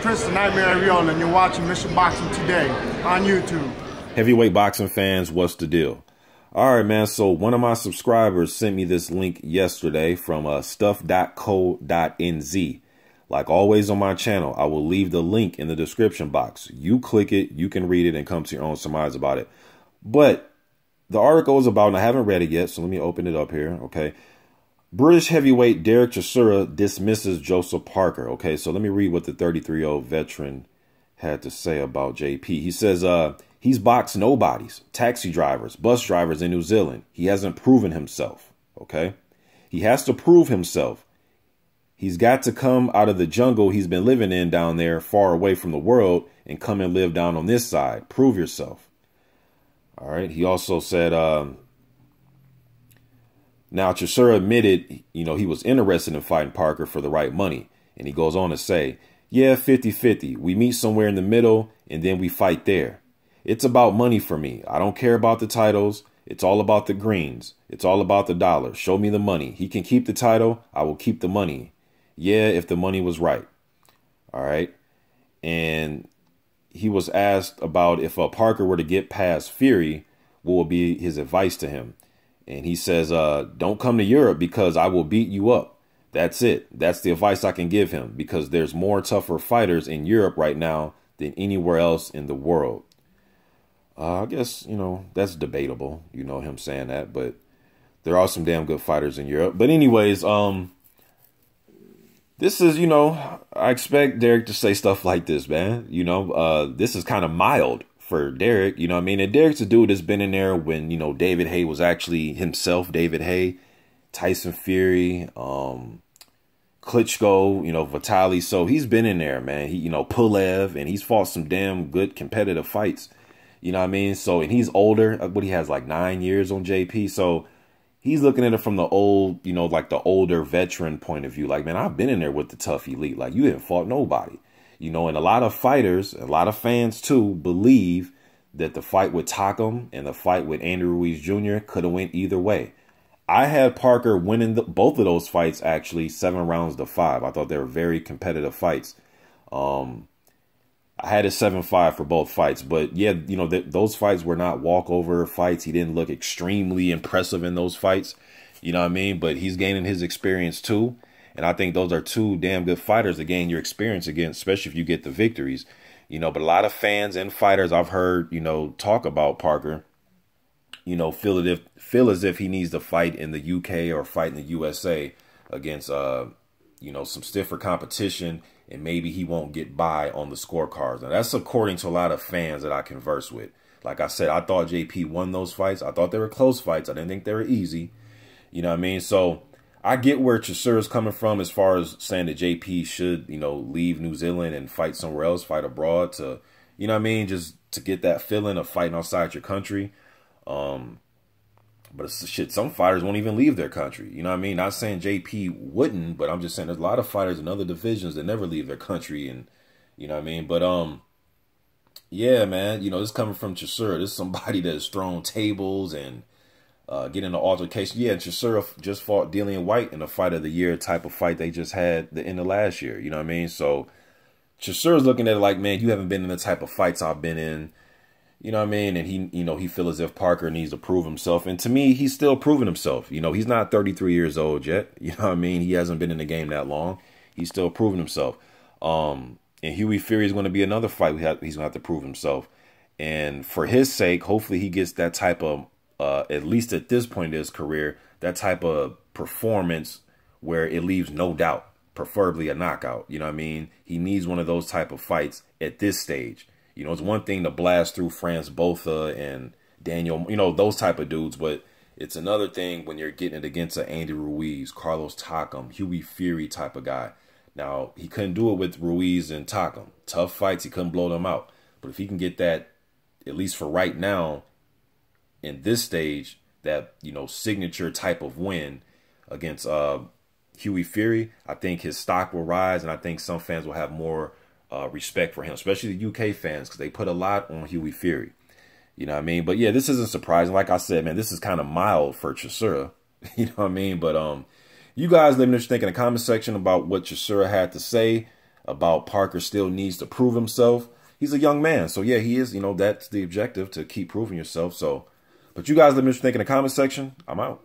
Chris the Nightmare Ariola, and you're watching Mission Boxing Today on YouTube. Heavyweight boxing fans, what's the deal? All right, man. So one of my subscribers sent me this link yesterday from stuff.co.nz. Like always on my channel, I will leave the link in the description box. You click it, you can read it and come to your own surmise about it. But the article is about, and I haven't read it yet, so let me open it up here, okay? British heavyweight Derek Chisora dismisses Joseph Parker. Okay, so let me read what the 33-year-old veteran had to say about JP. He says, he's boxed nobodies, taxi drivers, bus drivers in New Zealand. He hasn't proven himself, okay? He has to prove himself. He's got to come out of the jungle he's been living in down there, far away from the world, and come and live down on this side. Prove yourself. All right, he also said, now, Chisora admitted, he was interested in fighting Parker for the right money. And he goes on to say, yeah, 50-50. We meet somewhere in the middle and then we fight there. It's about money for me. I don't care about the titles. It's all about the greens. It's all about the dollar. Show me the money. He can keep the title. I will keep the money. Yeah, if the money was right. All right. And he was asked about if Parker were to get past Fury, what would be his advice to him? And he says, don't come to Europe because I will beat you up. That's it. That's the advice I can give him because there's more tougher fighters in Europe right now than anywhere else in the world. I guess, that's debatable, him saying that. But there are some damn good fighters in Europe. But anyways, this is, I expect Derek to say stuff like this, man. This is kind of mild for Derek, and Derek's a dude that's been in there when, David Haye was actually himself, David Haye, Tyson Fury, Klitschko, Vitali. So he's been in there, man. He, Pulev, and he's fought some damn good competitive fights. So, and he's older, what he has like 9 years on JP. So he's looking at it from the old, like the older veteran point of view. Like, man, I've been in there with the tough elite. Like, you didn't fought nobody. And a lot of fighters, a lot of fans too, believe that the fight with Takam and the fight with Andrew Ruiz Jr. could have went either way. I had Parker winning both of those fights, actually, 7 rounds to 5. I thought they were very competitive fights. I had a 7-5 for both fights. But, yeah, those fights were not walkover fights. He didn't look extremely impressive in those fights. But he's gaining his experience too. And I think those are two damn good fighters to gain your experience against, especially if you get the victories. But a lot of fans and fighters I've heard, talk about Parker, feel as if he needs to fight in the UK or fight in the USA against, some stiffer competition, and maybe he won't get by on the scorecards. Now, that's according to a lot of fans that I converse with. Like I said, I thought JP won those fights. I thought they were close fights. I didn't think they were easy. So I get where Chisora's coming from as far as saying that JP should, leave New Zealand and fight somewhere else, fight abroad to, just to get that feeling of fighting outside your country. But shit, some fighters won't even leave their country. Not saying JP wouldn't, but I'm just saying there's a lot of fighters in other divisions that never leave their country. And, But, yeah, man, this coming from Chisora. This is somebody that has thrown tables and get into altercation. Yeah, Chisora just fought Dillian White in a fight of the year type of fight they just had the end of last year. So Chisora's looking at it like, man, you haven't been in the type of fights I've been in. And he, he feels as if Parker needs to prove himself. And to me, he's still proving himself. He's not 33 years old yet. He hasn't been in the game that long. He's still proving himself. And Hughie Fury is going to be another fight he's going to have to prove himself. And for his sake, hopefully he gets that type of at least at this point in his career, that type of performance where it leaves no doubt, preferably a knockout. He needs one of those type of fights at this stage. It's one thing to blast through France Botha and Daniel, those type of dudes, but it's another thing when you're getting it against an Andy Ruiz, Carlos Takam, Hughie Fury type of guy. Now, he couldn't do it with Ruiz and Takam. Tough fights, he couldn't blow them out. But if he can get that, at least for right now, in this stage, that, signature type of win against Hughie Fury, I think his stock will rise, and I think some fans will have more respect for him, especially the UK fans, because they put a lot on Hughie Fury. But yeah, this isn't surprising. Like I said, man, this is kind of mild for Chisora. But you guys let me know what you think in the comment section about what Chisora had to say. about Parker still needs to prove himself. He's a young man. So, yeah, he is. You know, that's the objective, to keep proving yourself. So, but you guys let me know what you think in the comment section. I'm out.